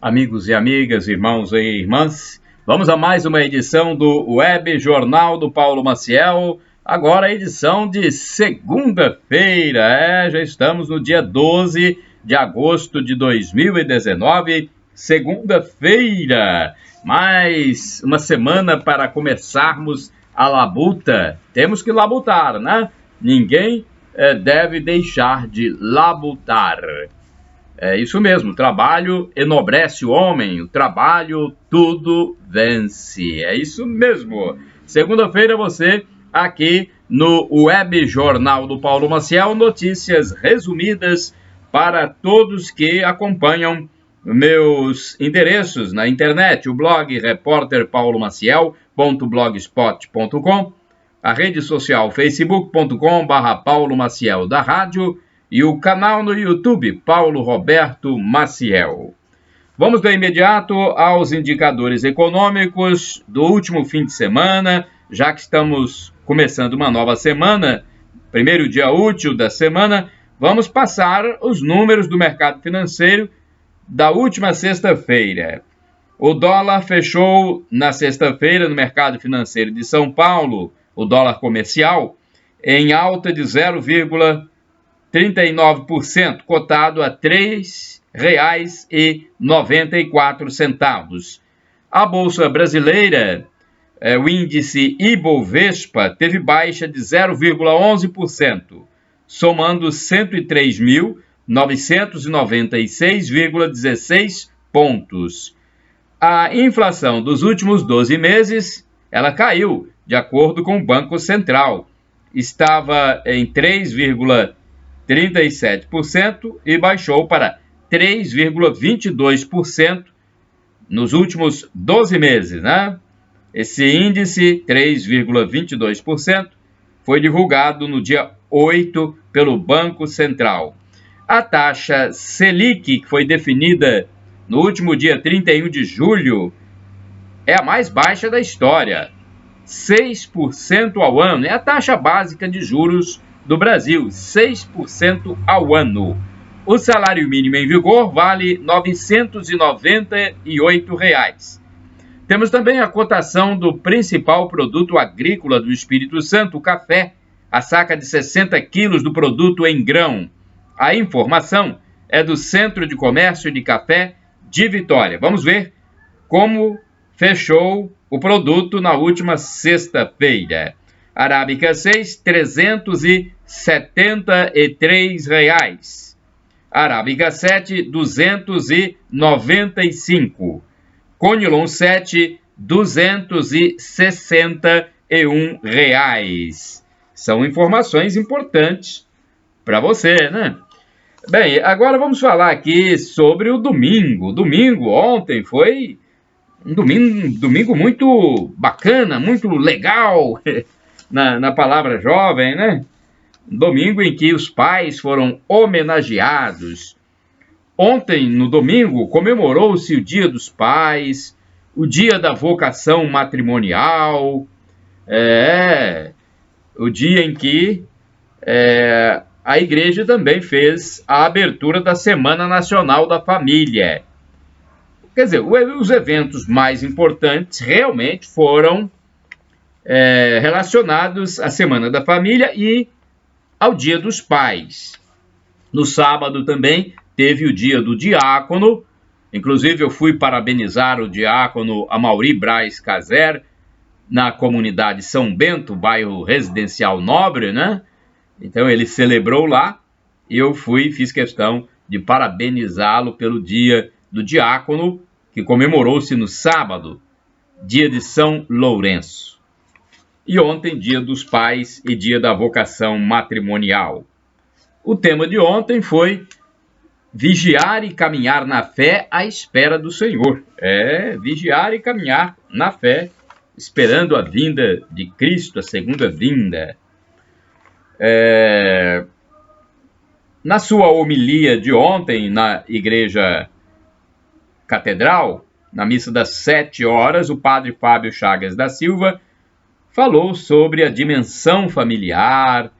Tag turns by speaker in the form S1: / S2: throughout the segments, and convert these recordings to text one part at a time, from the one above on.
S1: Amigos e amigas, irmãos e irmãs, vamos a mais uma edição do Web Jornal do Paulo Maciel, agora a edição de segunda-feira, já estamos no dia 12 de agosto de 2019, segunda-feira, mais uma semana para começarmos a labuta, temos que labutar, né? Ninguém deve deixar de labutar. É isso mesmo, o trabalho enobrece o homem, o trabalho tudo vence. É isso mesmo. Segunda-feira você aqui no Web Jornal do Paulo Maciel, notícias resumidas para todos que acompanham meus endereços na internet, o blog repórterpaulomaciel.blogspot.com, a rede social facebook.com/Paulo Maciel da Rádio, e o canal no YouTube, Paulo Roberto Maciel. Vamos de imediato aos indicadores econômicos do último fim de semana, já que estamos começando uma nova semana, primeiro dia útil da semana, vamos passar os números do mercado financeiro da última sexta-feira. O dólar fechou na sexta-feira no mercado financeiro de São Paulo, o dólar comercial, em alta de 0,39%, cotado a R$ 3,94. A Bolsa Brasileira, o índice Ibovespa, teve baixa de 0,11%, somando 103.996,16 pontos. A inflação dos últimos 12 meses, ela caiu, de acordo com o Banco Central. Estava em 3,37% e baixou para 3,22% nos últimos 12 meses, né? Esse índice, 3,22%, foi divulgado no dia 8 pelo Banco Central. A taxa Selic, que foi definida no último dia 31 de julho, é a mais baixa da história, 6% ao ano. É a taxa básica de juros do Brasil, 6% ao ano. O salário mínimo em vigor vale R$ 998. Temos também a cotação do principal produto agrícola do Espírito Santo, o café, a saca de 60 quilos do produto em grão. A informação é do Centro de Comércio de Café de Vitória. Vamos ver como fechou o produto na última sexta-feira. Arábica 6, R$ 373. Arábica 7, R$ 295. Conilon 7, R$ 261. São informações importantes para você, né? Bem, agora vamos falar aqui sobre o domingo. Domingo, ontem, foi um domingo muito bacana, muito legal, na palavra jovem, né? Um domingo em que os pais foram homenageados. Ontem, no domingo, comemorou-se o Dia dos Pais, o Dia da Vocação Matrimonial, o dia em que a igreja também fez a abertura da Semana Nacional da Família. Quer dizer, os eventos mais importantes realmente foram relacionados à Semana da Família e ao Dia dos Pais. No sábado também teve o Dia do Diácono, inclusive eu fui parabenizar o diácono Amaury Braz Caser, na comunidade São Bento, bairro residencial Nobre, né? Então ele celebrou lá e eu fiz questão de parabenizá-lo pelo Dia do Diácono, que comemorou-se no sábado, dia de São Lourenço. E ontem, Dia dos Pais e Dia da Vocação Matrimonial. O tema de ontem foi vigiar e caminhar na fé à espera do Senhor. Vigiar e caminhar na fé, esperando a vinda de Cristo, a segunda vinda. Na sua homilia de ontem, na Igreja Catedral, na missa das 7 horas, o padre Fábio Chagas da Silva falou sobre a dimensão familiar,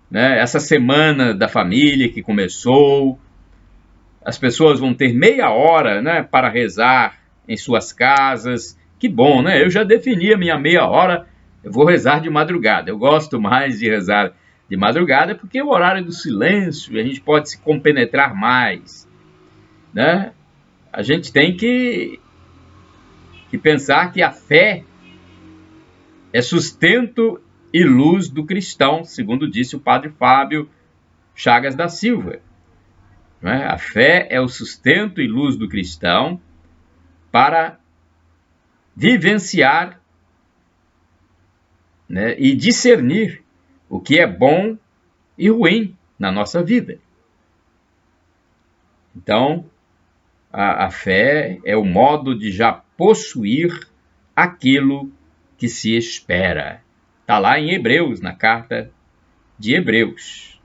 S1: né? Essa semana da família que começou, as pessoas vão ter meia hora, né, para rezar em suas casas. Que bom, né? Eu já defini a minha meia hora, eu vou rezar de madrugada. Eu gosto mais de rezar de madrugada porque é o horário do silêncio, a gente pode se compenetrar mais, né? A gente tem que pensar que a fé é sustento e luz do cristão, segundo disse o padre Fábio Chagas da Silva. Né? A fé é o sustento e luz do cristão para vivenciar, né, e discernir o que é bom e ruim na nossa vida. Então, a fé é o modo de já possuir aquilo que se espera. Está lá em Hebreus, na carta de Hebreus.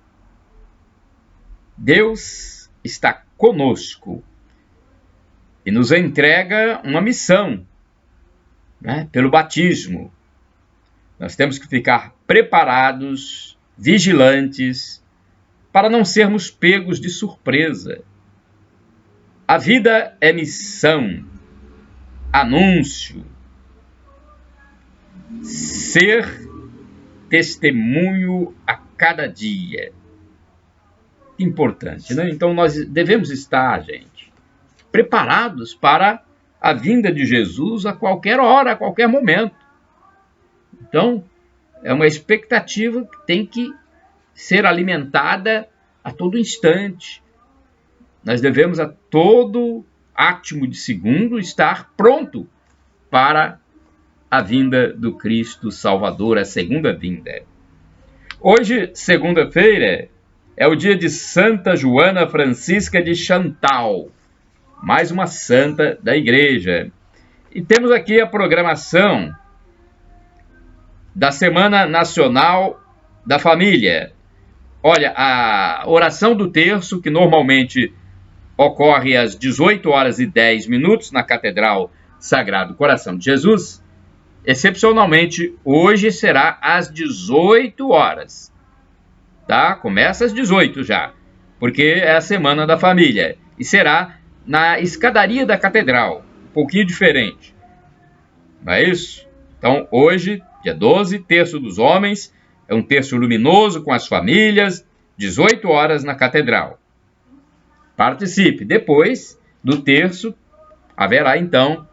S1: Deus está conosco e nos entrega uma missão, né, pelo batismo. Nós temos que ficar preparados, vigilantes, para não sermos pegos de surpresa. A vida é missão, anúncio, ser testemunho a cada dia. Importante, né? Então nós devemos estar, gente, preparados para a vinda de Jesus a qualquer hora, a qualquer momento. Então, é uma expectativa que tem que ser alimentada a todo instante. Nós devemos a todo átimo de segundo estar pronto para a vinda do Cristo Salvador, a segunda vinda. Hoje, segunda-feira, é o dia de Santa Joana Francisca de Chantal, mais uma santa da igreja. E temos aqui a programação da Semana Nacional da Família. Olha, a oração do terço, que normalmente ocorre às 18h10 na Catedral Sagrado Coração de Jesus, excepcionalmente hoje será às 18 horas. Tá? Começa às 18 já, porque é a Semana da Família. E será na escadaria da Catedral, um pouquinho diferente. Não é isso? Então, hoje, dia 12, terço dos homens, é um terço luminoso com as famílias, 18 horas na Catedral. Participe. Depois do terço, haverá então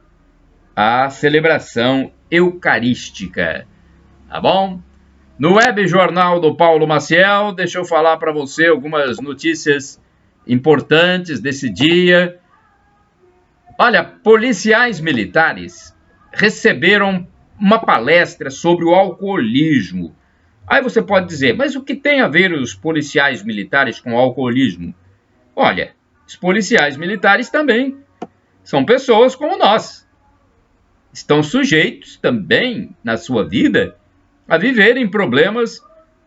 S1: a celebração eucarística. Tá bom? No Web Jornal do Paulo Maciel, deixa eu falar para você algumas notícias importantes desse dia. Olha, policiais militares receberam uma palestra sobre o alcoolismo. Aí você pode dizer, mas o que tem a ver os policiais militares com o alcoolismo? Olha, os policiais militares também são pessoas como nós. Estão sujeitos também, na sua vida, a viverem problemas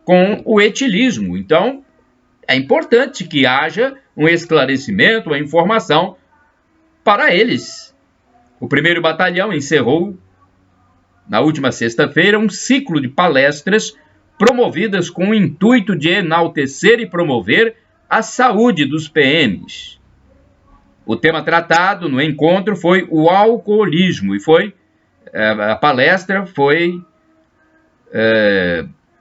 S1: com o etilismo. Então, é importante que haja um esclarecimento, uma informação para eles. O 1º Batalhão encerrou, na última sexta-feira, um ciclo de palestras promovidas com o intuito de enaltecer e promover a saúde dos PMs. O tema tratado no encontro foi o alcoolismo e a palestra foi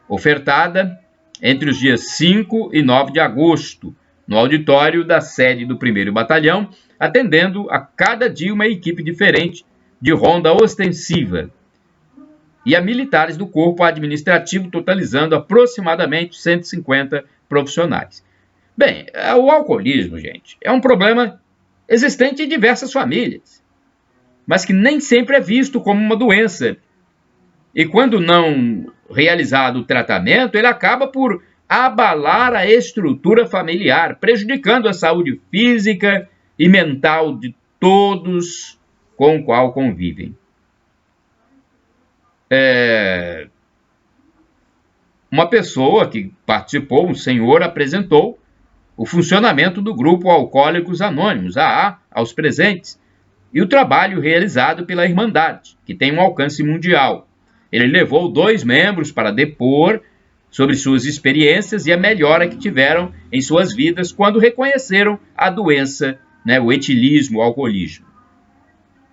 S1: ofertada entre os dias 5 e 9 de agosto, no auditório da sede do 1º Batalhão, atendendo a cada dia uma equipe diferente de ronda ostensiva e a militares do corpo administrativo, totalizando aproximadamente 150 profissionais. Bem, o alcoolismo, gente, é um problema existente em diversas famílias, mas que nem sempre é visto como uma doença. E quando não realizado o tratamento, ele acaba por abalar a estrutura familiar, prejudicando a saúde física e mental de todos com o qual convivem. Uma pessoa que participou, um senhor, apresentou o funcionamento do grupo Alcoólicos Anônimos, AA, aos presentes, e o trabalho realizado pela Irmandade, que tem um alcance mundial. Ele levou 2 membros para depor sobre suas experiências e a melhora que tiveram em suas vidas quando reconheceram a doença, né, o etilismo, o alcoolismo.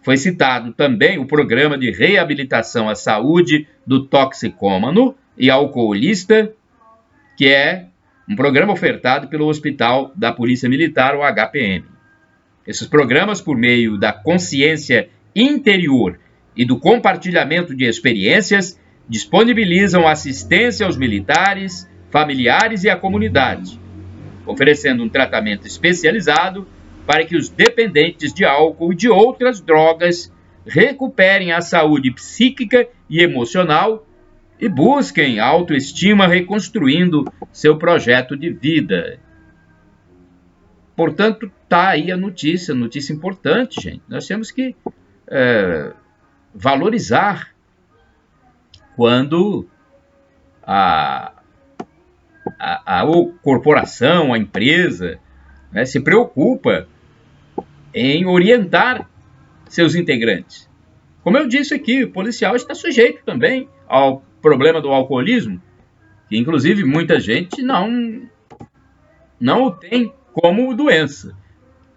S1: Foi citado também o programa de reabilitação à saúde do toxicômano e alcoolista, que é um programa ofertado pelo Hospital da Polícia Militar, o HPM. Esses programas, por meio da consciência interior e do compartilhamento de experiências, disponibilizam assistência aos militares, familiares e à comunidade, oferecendo um tratamento especializado para que os dependentes de álcool e de outras drogas recuperem a saúde psíquica e emocional e busquem autoestima reconstruindo seu projeto de vida. Portanto, está aí a notícia importante, gente. Nós temos que valorizar quando a corporação, a empresa, né, se preocupa em orientar seus integrantes. Como eu disse aqui, o policial está sujeito também ao problema do alcoolismo, que inclusive muita gente não o tem como doença.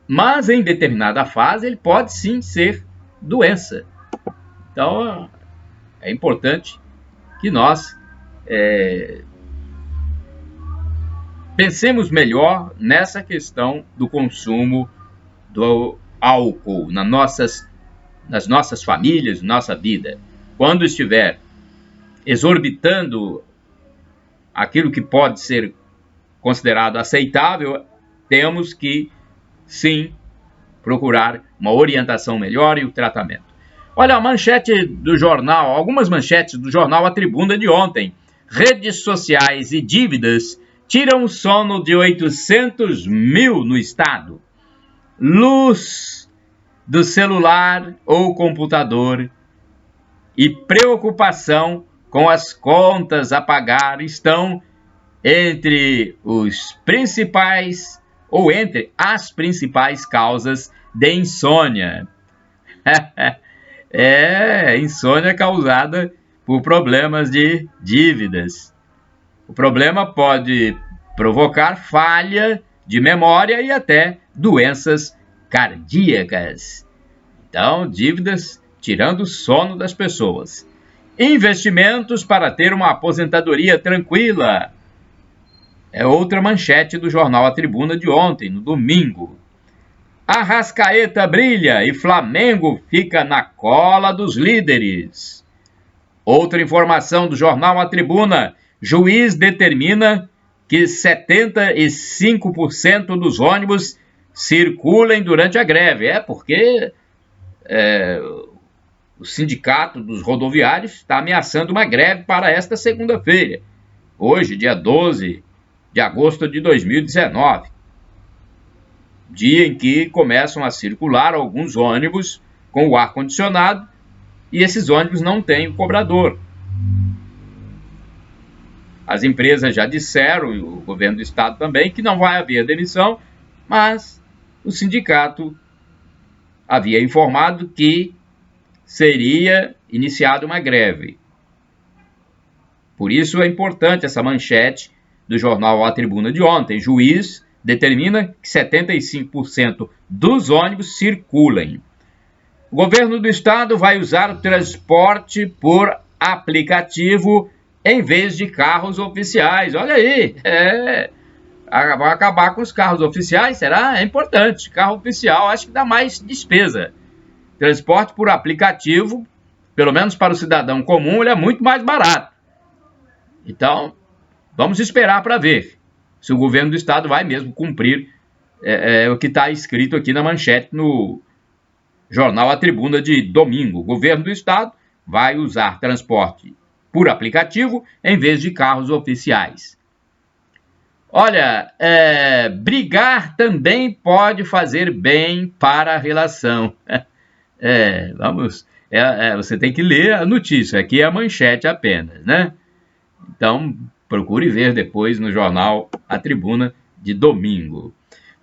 S1: Mas em determinada fase ele pode sim ser doença. Então é importante que nós pensemos melhor nessa questão do consumo do álcool nas nossas famílias, nossa vida. Quando estiver exorbitando aquilo que pode ser considerado aceitável, temos que, sim, procurar uma orientação melhor e o tratamento. Olha a manchete do jornal, algumas manchetes do jornal A Tribuna de ontem. Redes sociais e dívidas tiram o sono de 800 mil no estado. Luz do celular ou computador e preocupação com as contas a pagar estão entre as principais causas de insônia. Insônia causada por problemas de dívidas. O problema pode provocar falha de memória e até doenças cardíacas. Então, dívidas tirando o sono das pessoas. Investimentos para ter uma aposentadoria tranquila. É outra manchete do jornal A Tribuna de ontem, no domingo. Arrascaeta brilha e Flamengo fica na cola dos líderes. Outra informação do jornal A Tribuna. Juiz determina que 75% dos ônibus circulem durante a greve. Porque o sindicato dos rodoviários está ameaçando uma greve para esta segunda-feira. Hoje, dia 12 de agosto de 2019. Dia em que começam a circular alguns ônibus com o ar-condicionado e esses ônibus não têm o cobrador. As empresas já disseram, e o governo do estado também, que não vai haver demissão, mas o sindicato havia informado que seria iniciada uma greve. Por isso é importante essa manchete do jornal A Tribuna de ontem. Juiz determina que 75% dos ônibus circulem. O governo do estado vai usar o transporte por aplicativo em vez de carros oficiais. Olha aí, vai acabar com os carros oficiais, será? É importante. Carro oficial acho que dá mais despesa. Transporte por aplicativo, pelo menos para o cidadão comum, ele é muito mais barato. Então, vamos esperar para ver se o governo do estado vai mesmo cumprir o que está escrito aqui na manchete no jornal A Tribuna de domingo. O governo do estado vai usar transporte por aplicativo em vez de carros oficiais. Olha, brigar também pode fazer bem para a relação. Você tem que ler a notícia, aqui é a manchete apenas, né? Então, procure ver depois no jornal A Tribuna de domingo.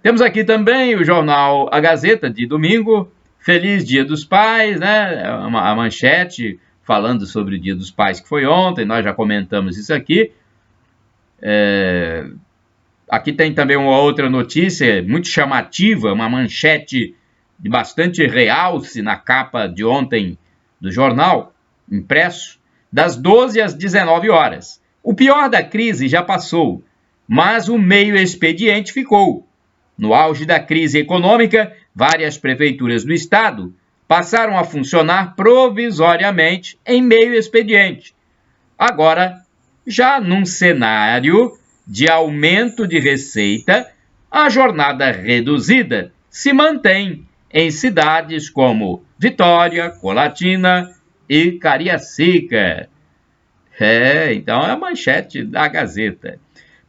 S1: Temos aqui também o jornal A Gazeta de domingo. Feliz Dia dos Pais, né? A manchete falando sobre o Dia dos Pais que foi ontem, nós já comentamos isso aqui. Aqui tem também uma outra notícia muito chamativa, uma manchete de bastante realce na capa de ontem do jornal impresso, das 12 às 19 horas. O pior da crise já passou, mas o meio expediente ficou. No auge da crise econômica, várias prefeituras do estado passaram a funcionar provisoriamente em meio expediente. Agora, já num cenário de aumento de receita, a jornada reduzida se mantém em cidades como Vitória, Colatina e Cariacica. Então é a manchete da Gazeta.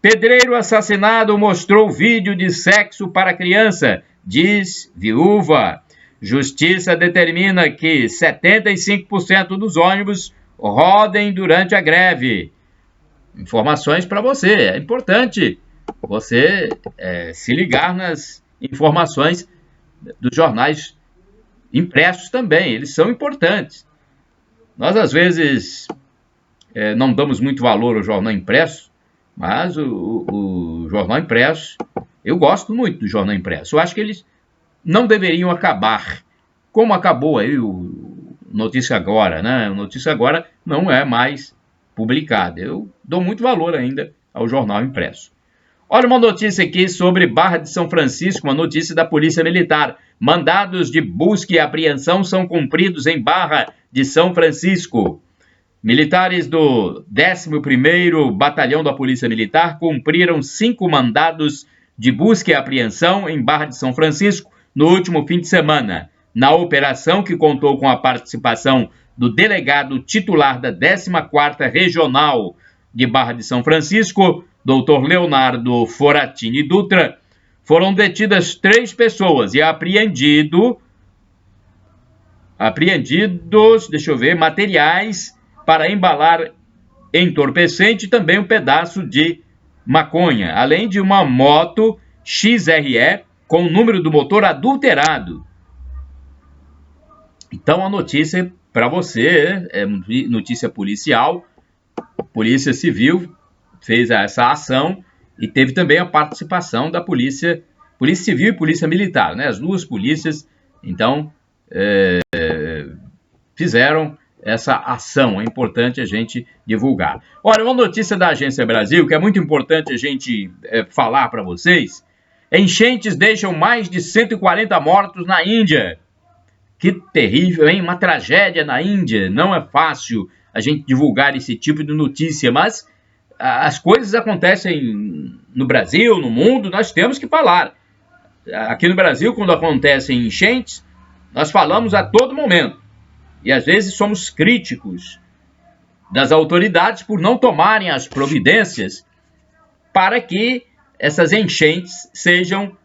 S1: Pedreiro assassinado mostrou vídeo de sexo para criança, diz viúva. Justiça determina que 75% dos ônibus rodem durante a greve. Informações para você. É importante você se ligar nas informações dos jornais impressos também. Eles são importantes. Nós, às vezes, não damos muito valor ao jornal impresso, mas o jornal impresso, eu gosto muito do jornal impresso. Eu acho que eles não deveriam acabar, como acabou aí o Notícia Agora, né? O Notícia Agora não é mais publicado. Eu dou muito valor ainda ao jornal impresso. Olha uma notícia aqui sobre Barra de São Francisco, uma notícia da Polícia Militar. Mandados de busca e apreensão são cumpridos em Barra de São Francisco. Militares do 11º Batalhão da Polícia Militar cumpriram 5 mandados de busca e apreensão em Barra de São Francisco no último fim de semana. Na operação, que contou com a participação do delegado titular da 14ª Regional de Barra de São Francisco, Dr. Leonardo Foratini Dutra, foram detidas 3 pessoas e apreendidos, materiais para embalar entorpecente e também um pedaço de maconha, além de uma moto XRE com o número do motor adulterado. Então a notícia para você é notícia policial. Polícia Civil fez essa ação e teve também a participação da Polícia Civil e Polícia Militar, né? As duas polícias, então, fizeram essa ação. É importante a gente divulgar. Olha, uma notícia da Agência Brasil, que é muito importante a gente falar para vocês. Enchentes deixam mais de 140 mortos na Índia. Que terrível, hein? Uma tragédia na Índia. Não é fácil a gente divulgar esse tipo de notícia, mas as coisas acontecem no Brasil, no mundo, nós temos que falar. Aqui no Brasil, quando acontecem enchentes, nós falamos a todo momento. E às vezes somos críticos das autoridades por não tomarem as providências para que essas enchentes sejam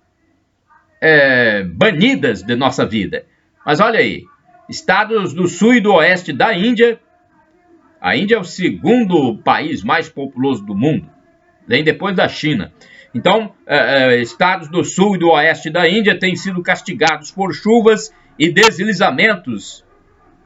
S1: banidas de nossa vida. Mas olha aí, estados do sul e do oeste da Índia. A Índia é o 2º país mais populoso do mundo, vem depois da China. Então, estados do sul e do oeste da Índia têm sido castigados por chuvas e deslizamentos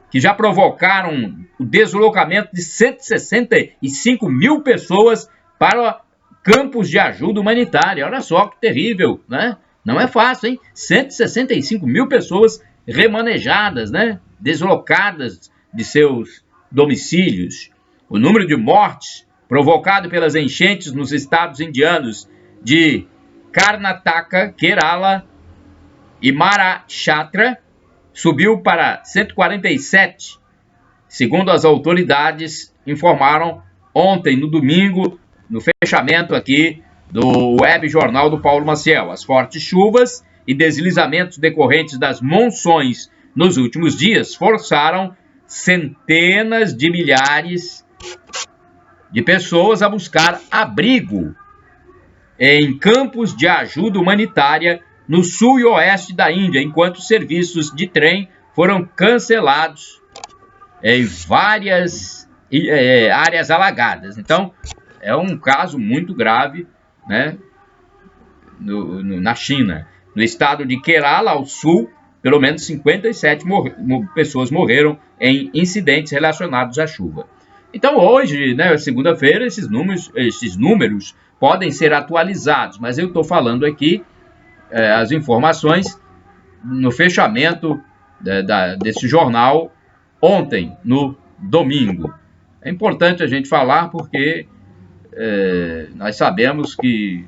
S1: que já provocaram o deslocamento de 165 mil pessoas para campos de ajuda humanitária. Olha só que terrível, né? Não é fácil, hein? 165 mil pessoas remanejadas, né? Deslocadas de seus domicílios. O número de mortes provocado pelas enchentes nos estados indianos de Karnataka, Kerala e Maharashtra subiu para 147, segundo as autoridades informaram ontem, no domingo, no fechamento aqui do Web Jornal do Paulo Maciel. As fortes chuvas e deslizamentos decorrentes das monções nos últimos dias forçaram centenas de milhares de pessoas a buscar abrigo em campos de ajuda humanitária no sul e oeste da Índia, enquanto serviços de trem foram cancelados em várias áreas alagadas. Então, é um caso muito grave, né, na China. No estado de Kerala, ao sul, pelo menos 57 pessoas morreram em incidentes relacionados à chuva. Então, hoje, né, segunda-feira, esses números podem ser atualizados, mas eu estou falando aqui as informações no fechamento desse jornal ontem, no domingo. É importante a gente falar porque nós sabemos que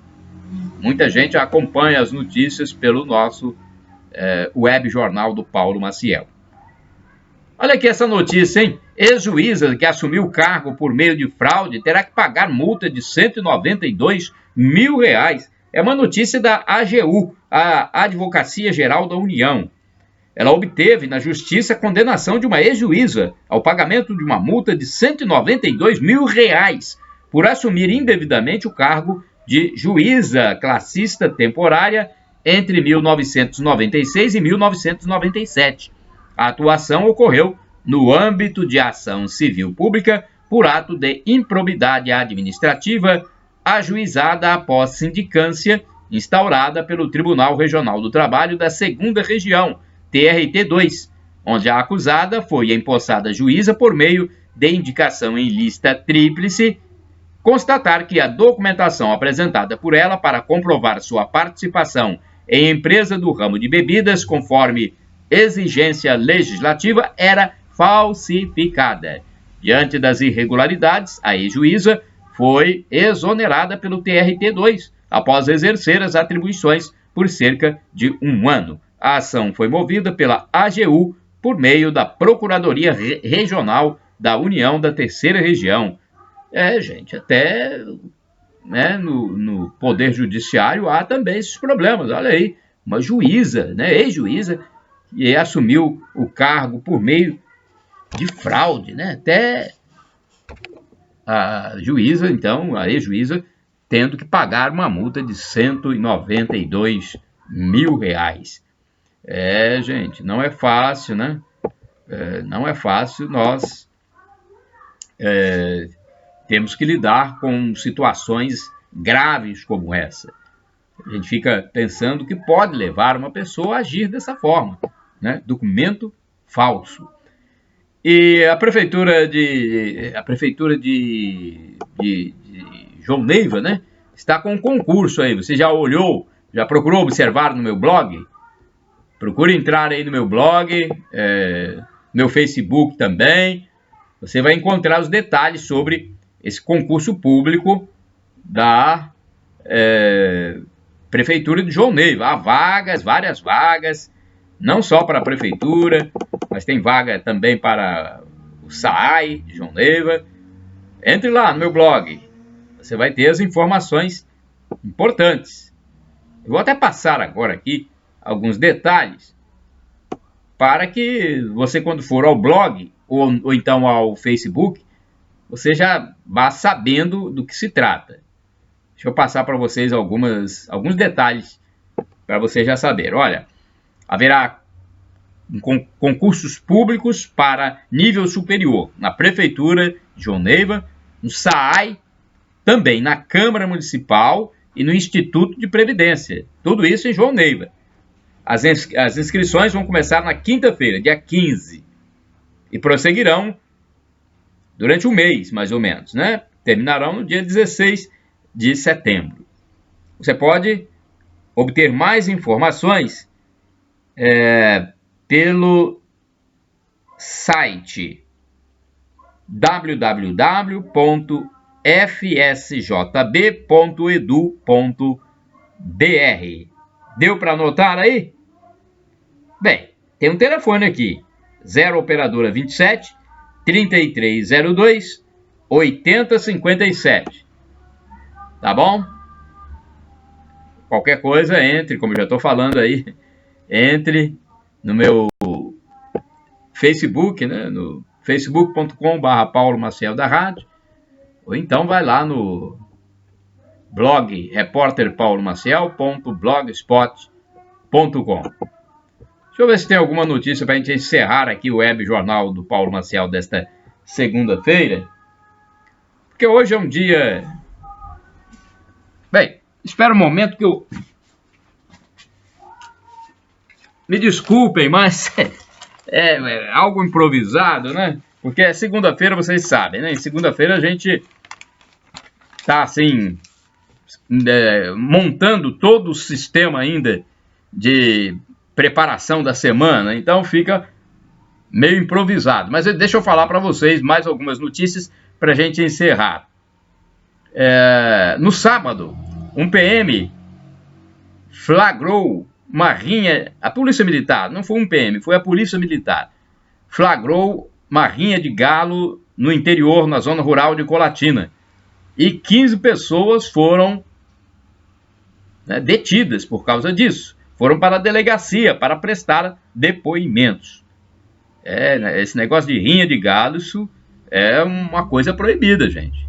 S1: muita gente acompanha as notícias pelo nosso web jornal do Paulo Maciel. Olha aqui essa notícia, hein? Ex-juíza que assumiu o cargo por meio de fraude terá que pagar multa de R$192 mil. É uma notícia da AGU, a Advocacia Geral da União. Ela obteve na justiça a condenação de uma ex-juíza ao pagamento de uma multa de R$192 mil por assumir indevidamente o cargo de juíza classista temporária entre 1996 e 1997. A atuação ocorreu no âmbito de ação civil pública por ato de improbidade administrativa ajuizada após sindicância instaurada pelo Tribunal Regional do Trabalho da 2ª Região, TRT2, onde a acusada foi empossada juíza por meio de indicação em lista tríplice, constatar que a documentação apresentada por ela para comprovar sua participação em empresa do ramo de bebidas, conforme exigência legislativa, era falsificada. Diante das irregularidades, a ex-juíza foi exonerada pelo TRT2 após exercer as atribuições por cerca de 1 ano. A ação foi movida pela AGU por meio da Procuradoria Regional da União da 3ª Região. Gente, até no Poder Judiciário há também esses problemas. Olha aí, uma juíza, ex-juíza, e assumiu o cargo por meio de fraude, Até a juíza, então, a ex-juíza, tendo que pagar uma multa de R$192 mil. Gente, não é fácil, não é fácil, nós temos que lidar com situações graves como essa. A gente fica pensando que pode levar uma pessoa a agir dessa forma, documento falso. E a prefeitura de João Neiva, está com um concurso aí. Você já olhou, já procurou observar no meu blog? Procure entrar aí no meu blog, meu Facebook também. Você vai encontrar os detalhes sobre esse concurso público da prefeitura de João Neiva. Há vagas, várias vagas, não só para a prefeitura, mas tem vaga também para o SAAI de João Neiva. Entre lá no meu blog, você vai ter as informações importantes. Eu vou até passar agora aqui alguns detalhes para que você, quando for ao blog ou então ao Facebook, você já vá sabendo do que se trata. Deixa eu passar para vocês alguns detalhes para você já saber. Olha, haverá concursos públicos para nível superior na Prefeitura de João Neiva, no SAAI, também na Câmara Municipal e no Instituto de Previdência. Tudo isso em João Neiva. As inscrições vão começar na quinta-feira, dia 15, e prosseguirão durante um mês, mais ou menos, Terminarão no dia 16 de setembro. Você pode obter mais informações pelo site www.fsjb.edu.br. Deu para anotar aí? Bem, tem um telefone aqui, 0 operadora 27 3302 8057. Tá bom? Qualquer coisa, entre, como eu já estou falando aí, entre no meu Facebook, no facebook.com/Paulo Maciel da Rádio, ou então vai lá no blog repórterpaulomaciel.blogspot.com. Deixa eu ver se tem alguma notícia para a gente encerrar aqui o web jornal do Paulo Maciel desta segunda-feira, porque hoje é um dia... Bem, espera um momento que eu... Me desculpem, mas é algo improvisado, Porque é segunda-feira, vocês sabem, Em segunda-feira a gente tá assim, montando todo o sistema ainda de preparação da semana, então fica meio improvisado. Mas deixa eu falar para vocês mais algumas notícias para a gente encerrar. No sábado, um PM flagrou uma rinha, a Polícia Militar, não foi um PM, foi a Polícia Militar, flagrou uma rinha de galo no interior, na zona rural de Colatina. E 15 pessoas foram detidas por causa disso. Foram para a delegacia para prestar depoimentos. Esse negócio de rinha de galo, isso é uma coisa proibida, gente.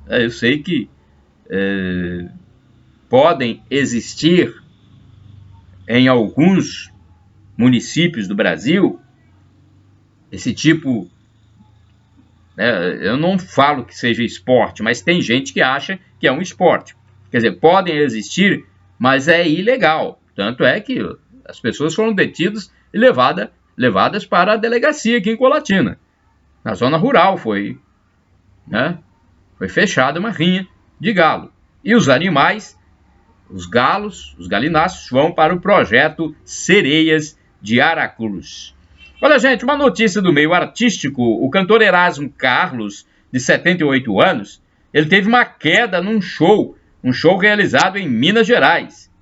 S1: Eu sei que podem existir em alguns municípios do Brasil esse tipo, eu não falo que seja esporte, mas tem gente que acha que é um esporte. Quer dizer, podem existir, mas é ilegal. Tanto é que as pessoas foram detidas e levadas para a delegacia aqui em Colatina. Na zona rural foi fechada uma rinha de galo. E os animais, os galos, os galináceos, vão para o projeto Sereias de Aracruz. Olha, gente, uma notícia do meio artístico. O cantor Erasmo Carlos, de 78 anos, ele teve uma queda num show realizado em Minas Gerais.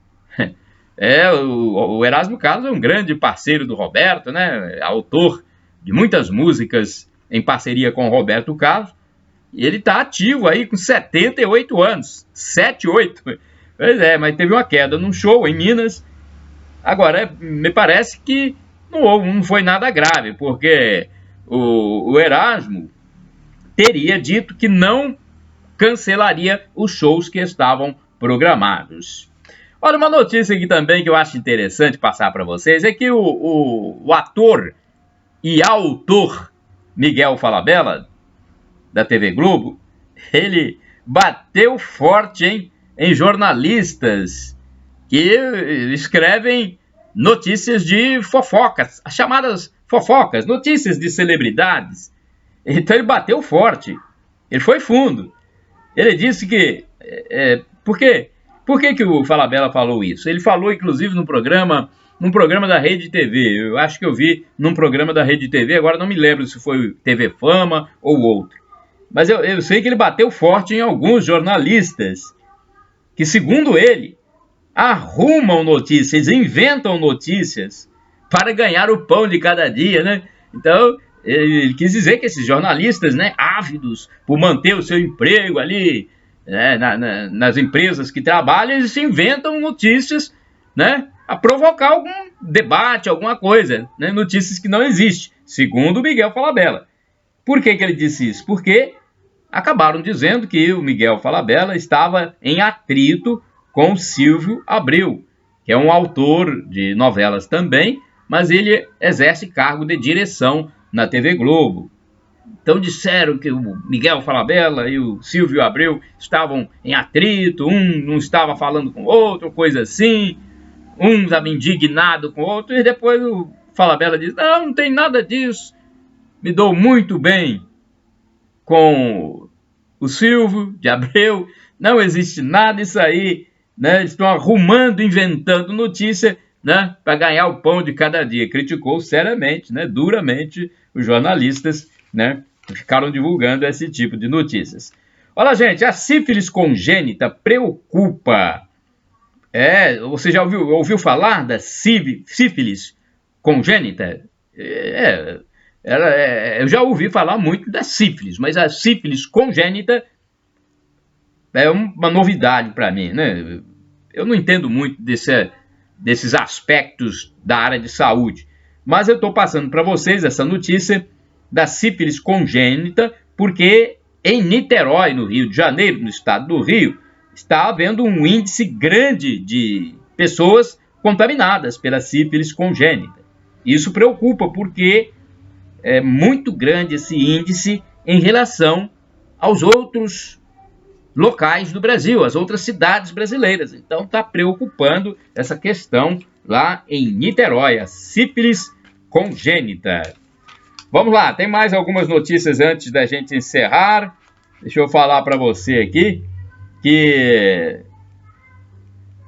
S1: O Erasmo Carlos é um grande parceiro do Roberto, né? Autor de muitas músicas em parceria com o Roberto Carlos. E ele está ativo aí com 78 anos. 78. Pois é, mas teve uma queda num show em Minas. Agora, me parece que não foi nada grave, porque o Erasmo teria dito que não cancelaria os shows que estavam programados. Olha, uma notícia aqui também que eu acho interessante passar para vocês é que o ator e autor Miguel Falabella, da TV Globo, ele bateu forte em jornalistas que escrevem notícias de fofocas, as chamadas fofocas, notícias de celebridades. Então ele bateu forte, ele foi fundo. Ele disse que... Por que o Falabella falou isso? Ele falou, inclusive, num programa da Rede TV. Eu acho que eu vi num programa da Rede TV, agora não me lembro se foi TV Fama ou outro. Mas eu sei que ele bateu forte em alguns jornalistas que, segundo ele, arrumam notícias, inventam notícias para ganhar o pão de cada dia, né? Então, ele quis dizer que esses jornalistas, ávidos por manter o seu emprego ali, nas empresas que trabalham, eles inventam notícias, a provocar algum debate, alguma coisa, notícias que não existem, segundo o Miguel Falabella. Por que ele disse isso? Porque acabaram dizendo que o Miguel Falabella estava em atrito com o Silvio Abreu, que é um autor de novelas também, mas ele exerce cargo de direção na TV Globo. Então disseram que o Miguel Falabella e o Silvio Abreu estavam em atrito, um não estava falando com o outro, coisa assim, um estava indignado com o outro, e depois o Falabella diz, não tem nada disso, me dou muito bem com o Silvio de Abreu, não existe nada disso aí, eles estão arrumando, inventando notícia, para ganhar o pão de cada dia. Criticou seriamente, duramente, os jornalistas, que ficaram divulgando esse tipo de notícias. Olha, gente, a sífilis congênita preocupa. Você já ouviu falar da sífilis congênita? Eu já ouvi falar muito da sífilis, mas a sífilis congênita é uma novidade para mim, Eu não entendo muito desses aspectos da área de saúde, mas eu estou passando para vocês essa notícia da sífilis congênita, porque em Niterói, no Rio de Janeiro, no estado do Rio, está havendo um índice grande de pessoas contaminadas pela sífilis congênita. Isso preocupa, porque é muito grande esse índice em relação aos outros locais do Brasil, as outras cidades brasileiras. Então está preocupando essa questão lá em Niterói, a sífilis congênita. Vamos lá, tem mais algumas notícias antes da gente encerrar. Deixa eu falar para você aqui que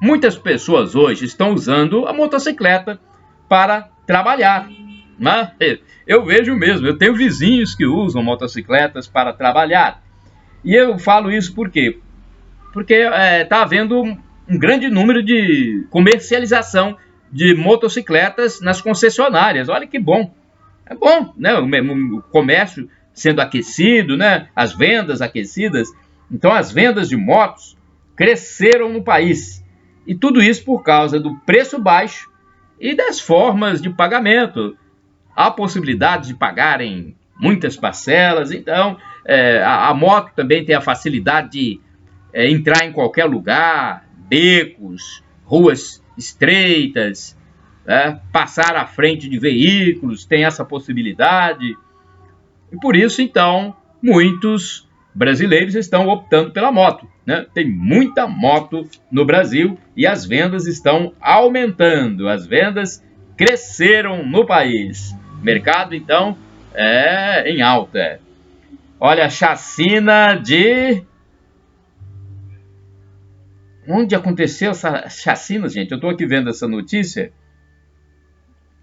S1: muitas pessoas hoje estão usando a motocicleta para trabalhar, né? Eu vejo mesmo, eu tenho vizinhos que usam motocicletas para trabalhar. E eu falo isso por quê? Porque está havendo um grande número de comercialização de motocicletas nas concessionárias. Olha que bom. É bom, né? O comércio sendo aquecido, né? As vendas aquecidas. Então, as vendas de motos cresceram no país. E tudo isso por causa do preço baixo e das formas de pagamento. Há possibilidade de pagar em muitas parcelas. Então, a moto também tem a facilidade de entrar em qualquer lugar, becos, ruas estreitas, passar à frente de veículos, tem essa possibilidade. E por isso, então, muitos brasileiros estão optando pela moto, né? Tem muita moto no Brasil e as vendas estão aumentando, as vendas cresceram no país. O mercado, então, é em alta. Olha, chacina de... Onde aconteceu essa chacina, gente? Eu estou aqui vendo essa notícia.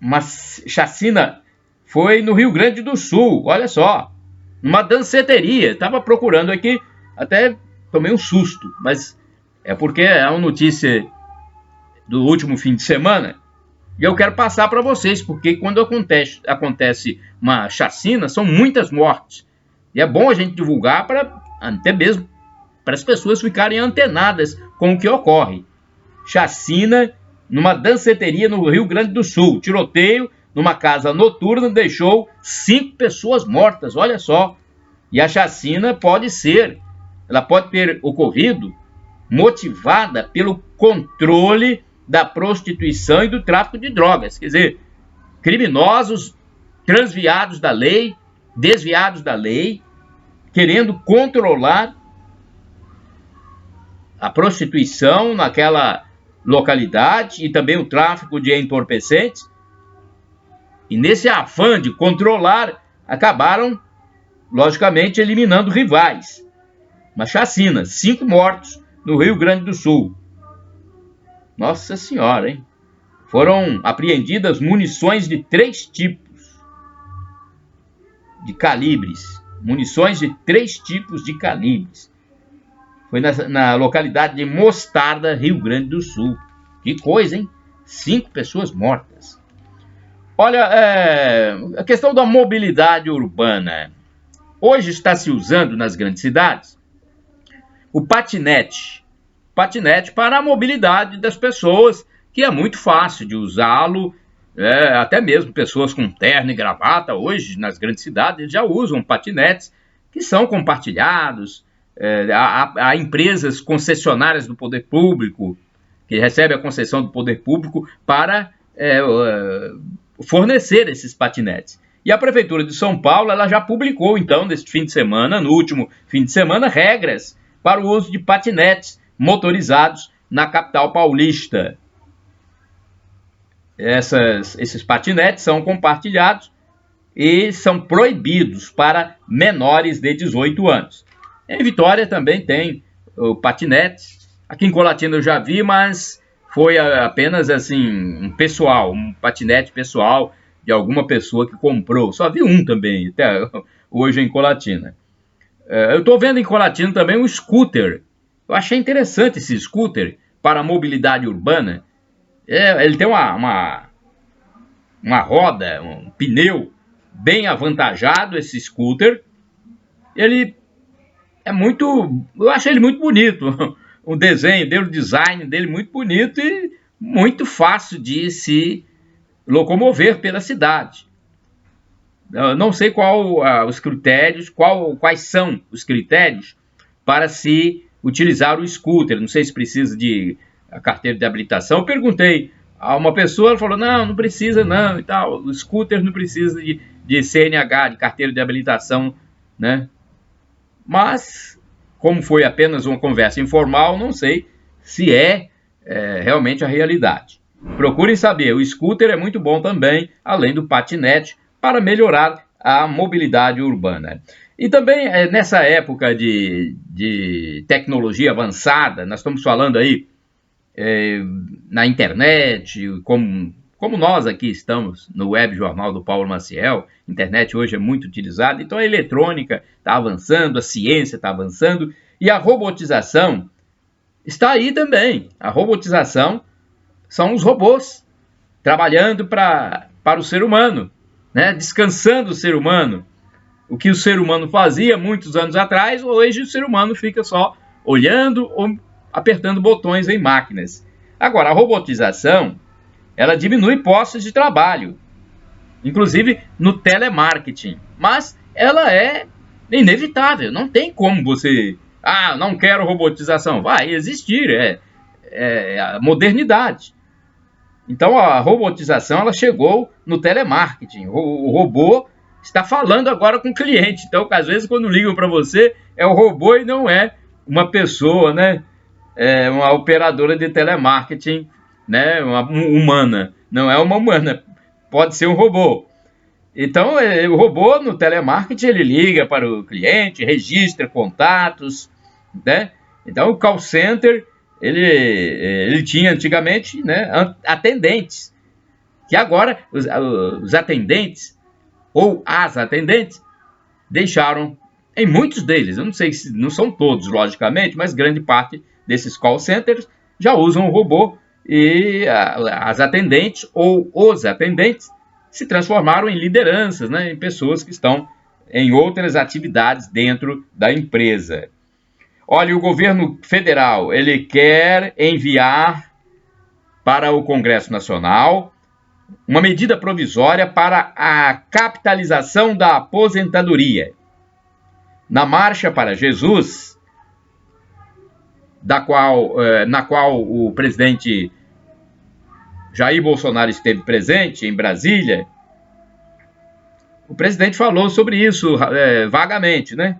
S1: Uma chacina foi no Rio Grande do Sul, olha só. Numa danceteria. Estava procurando aqui, até tomei um susto. Mas é porque é uma notícia do último fim de semana. E eu quero passar para vocês, porque quando acontece uma chacina, são muitas mortes. E é bom a gente divulgar até mesmo para as pessoas ficarem antenadas com o que ocorre. Chacina numa danceteria no Rio Grande do Sul. Tiroteio numa casa noturna deixou 5 pessoas mortas, olha só. E a chacina ela pode ter ocorrido motivada pelo controle da prostituição e do tráfico de drogas. Quer dizer, criminosos desviados da lei, querendo controlar a prostituição naquela localidade e também o tráfico de entorpecentes. E nesse afã de controlar, acabaram, logicamente, eliminando rivais. Uma chacina, 5 mortos no Rio Grande do Sul. Nossa Senhora, hein? Foram apreendidas munições de 3 tipos de calibres. Munições de 3 tipos de calibres. Foi na localidade de Mostarda, Rio Grande do Sul. Que coisa, hein? 5 pessoas mortas. Olha, a questão da mobilidade urbana. Hoje está se usando nas grandes cidades o patinete. Patinete para a mobilidade das pessoas, que é muito fácil de usá-lo. Até mesmo pessoas com terno e gravata, hoje nas grandes cidades, já usam patinetes que são compartilhados. Há empresas concessionárias do poder público, que recebem a concessão do poder público para fornecer esses patinetes. E a Prefeitura de São Paulo ela já publicou, então, neste fim de semana, no último fim de semana, regras para o uso de patinetes motorizados na capital paulista. Esses patinetes são compartilhados e são proibidos para menores de 18 anos. Em Vitória também tem o patinete. Aqui em Colatina eu já vi, mas foi apenas assim um patinete pessoal de alguma pessoa que comprou. Só vi um também, até hoje em Colatina. Eu estou vendo em Colatina também um scooter. Eu achei interessante esse scooter para a mobilidade urbana. Ele tem uma roda, um pneu bem avantajado, esse scooter. Ele eu achei ele muito bonito. O desenho dele, o design dele muito bonito e muito fácil de se locomover pela cidade. Eu não sei quais são os critérios para se utilizar o scooter. Não sei se precisa de carteira de habilitação. Eu perguntei a uma pessoa, ela falou, não precisa não e tal. O scooter não precisa de CNH, de carteira de habilitação, né? Mas, como foi apenas uma conversa informal, não sei se é realmente a realidade. Procurem saber, o scooter é muito bom também, além do patinete, para melhorar a mobilidade urbana. E também, nessa época de tecnologia avançada, nós estamos falando aí na internet, como nós aqui estamos no Web Jornal do Paulo Maciel. A internet hoje é muito utilizada, então a eletrônica está avançando, a ciência está avançando, e a robotização está aí também. A robotização são os robôs trabalhando para o ser humano, né? Descansando o ser humano. O que o ser humano fazia muitos anos atrás, hoje o ser humano fica só olhando ou apertando botões em máquinas. Agora, a robotização, ela diminui postos de trabalho, inclusive no telemarketing, mas ela é inevitável, não tem como você... não quero robotização. Vai existir, é a modernidade. Então a robotização ela chegou no telemarketing. O robô está falando agora com o cliente. Então, às vezes, quando ligam para você, é o robô e não é uma pessoa, né? É uma operadora de telemarketing, né? Uma humana. Não é uma humana, pode ser um robô. Então, o robô no telemarketing, ele liga para o cliente, registra contatos, né? Então, o call center, ele tinha antigamente, né, atendentes, que agora os atendentes, ou as atendentes, deixaram, em muitos deles, eu não sei se não são todos, logicamente, mas grande parte desses call centers já usam o robô, e as atendentes ou os atendentes se transformaram em lideranças, né, em pessoas que estão em outras atividades dentro da empresa. Olha, o governo federal, ele quer enviar para o Congresso Nacional uma medida provisória para a capitalização da aposentadoria. Na Marcha para Jesus, na qual o presidente Jair Bolsonaro esteve presente em Brasília, o presidente falou sobre isso vagamente, né?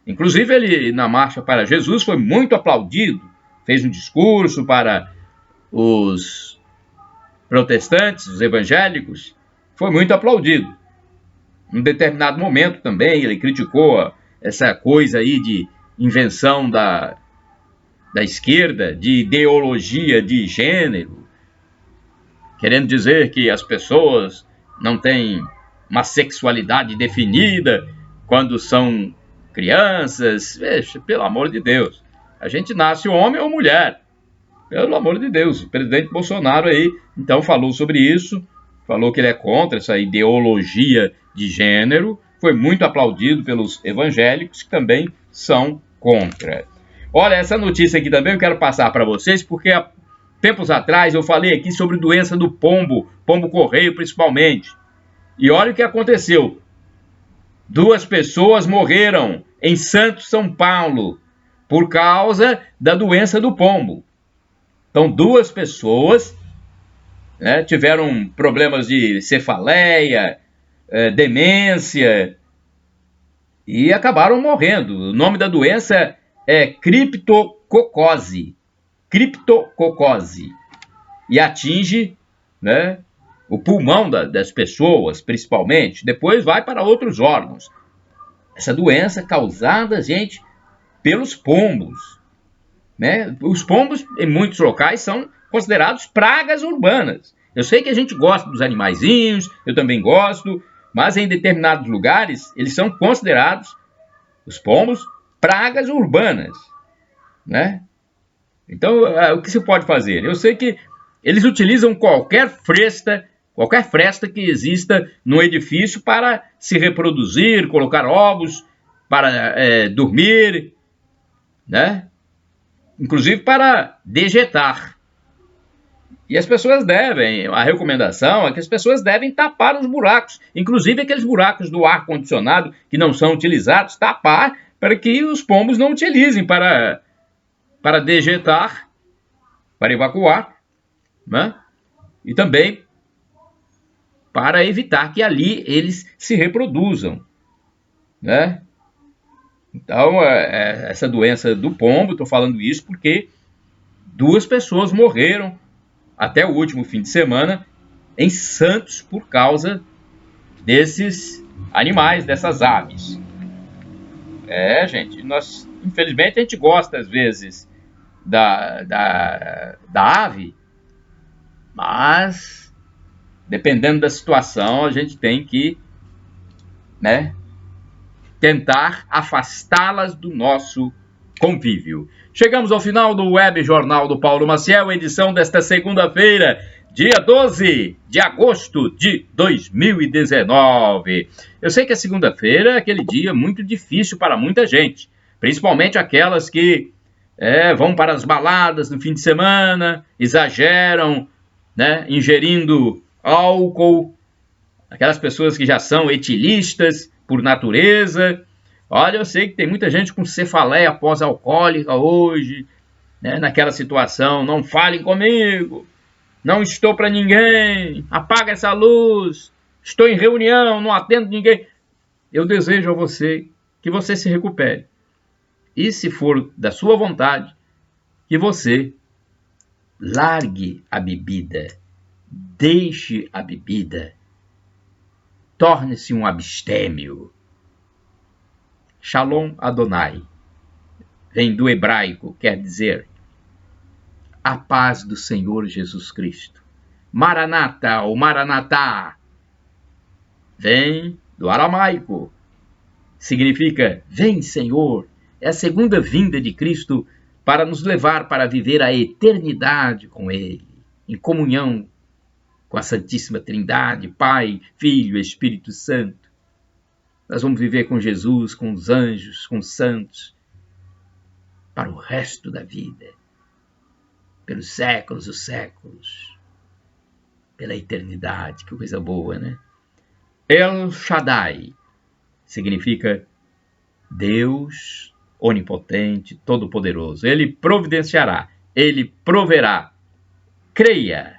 S1: Inclusive, ele, na Marcha para Jesus, foi muito aplaudido, fez um discurso para os protestantes, os evangélicos, foi muito aplaudido. Em determinado momento também, ele criticou essa coisa aí de invenção da esquerda, de ideologia de gênero, querendo dizer que as pessoas não têm uma sexualidade definida quando são crianças. Veja, pelo amor de Deus, a gente nasce homem ou mulher, pelo amor de Deus. O presidente Bolsonaro aí, então, falou sobre isso, falou que ele é contra essa ideologia de gênero, foi muito aplaudido pelos evangélicos, que também são contra. Olha, essa notícia aqui também eu quero passar para vocês, porque há tempos atrás eu falei aqui sobre doença do pombo-correio principalmente, e olha o que aconteceu. 2 pessoas morreram em Santos, São Paulo, por causa da doença do pombo. Então, 2 pessoas, né, tiveram problemas de cefaleia, demência, e acabaram morrendo. O nome da doença é criptococose. Criptococose. E atinge, né, o pulmão das pessoas, principalmente. Depois vai para outros órgãos. Essa doença causada, gente, pelos pombos, né? Os pombos, em muitos locais, são considerados pragas urbanas. Eu sei que a gente gosta dos animaizinhos, eu também gosto, mas em determinados lugares, eles são considerados, os pombos, pragas urbanas, né? Então, o que se pode fazer? Eu sei que eles utilizam qualquer fresta que exista no edifício para se reproduzir, colocar ovos, para dormir, né? Inclusive para dejetar. E as pessoas a recomendação é que as pessoas devem tapar os buracos, inclusive aqueles buracos do ar-condicionado que não são utilizados, tapar para que os pombos não utilizem para dejetar, para evacuar, né? E também para evitar que ali eles se reproduzam, né? Então, essa doença do pombo, estou falando isso porque 2 pessoas morreram até o último fim de semana em Santos por causa desses animais, dessas aves. Gente, infelizmente a gente gosta às vezes da ave, mas dependendo da situação, a gente tem que, né, tentar afastá-las do nosso convívio. Chegamos ao final do Web Jornal do Paulo Maciel, edição desta segunda-feira, dia 12 de agosto de 2019. Eu sei que a segunda-feira é aquele dia muito difícil para muita gente, principalmente aquelas que vão para as baladas no fim de semana, exageram, né, ingerindo álcool, aquelas pessoas que já são etilistas por natureza. Olha, eu sei que tem muita gente com cefaleia pós-alcoólica hoje, né, naquela situação, não falem comigo, não estou para ninguém, apaga essa luz, estou em reunião, não atendo ninguém. Eu desejo a você que você se recupere. E se for da sua vontade, que você largue a bebida, deixe a bebida, torne-se um abstêmio. Shalom Adonai vem do hebraico, quer dizer a paz do Senhor Jesus Cristo. Maranata ou Maranatá vem do aramaico, significa vem Senhor. É a segunda vinda de Cristo para nos levar para viver a eternidade com Ele, em comunhão com a Santíssima Trindade, Pai, Filho e Espírito Santo. Nós vamos viver com Jesus, com os anjos, com os santos, para o resto da vida, pelos séculos dos séculos, pela eternidade. Que coisa boa, né? El Shaddai significa Deus onipotente, todo-poderoso. Ele providenciará, Ele proverá. Creia.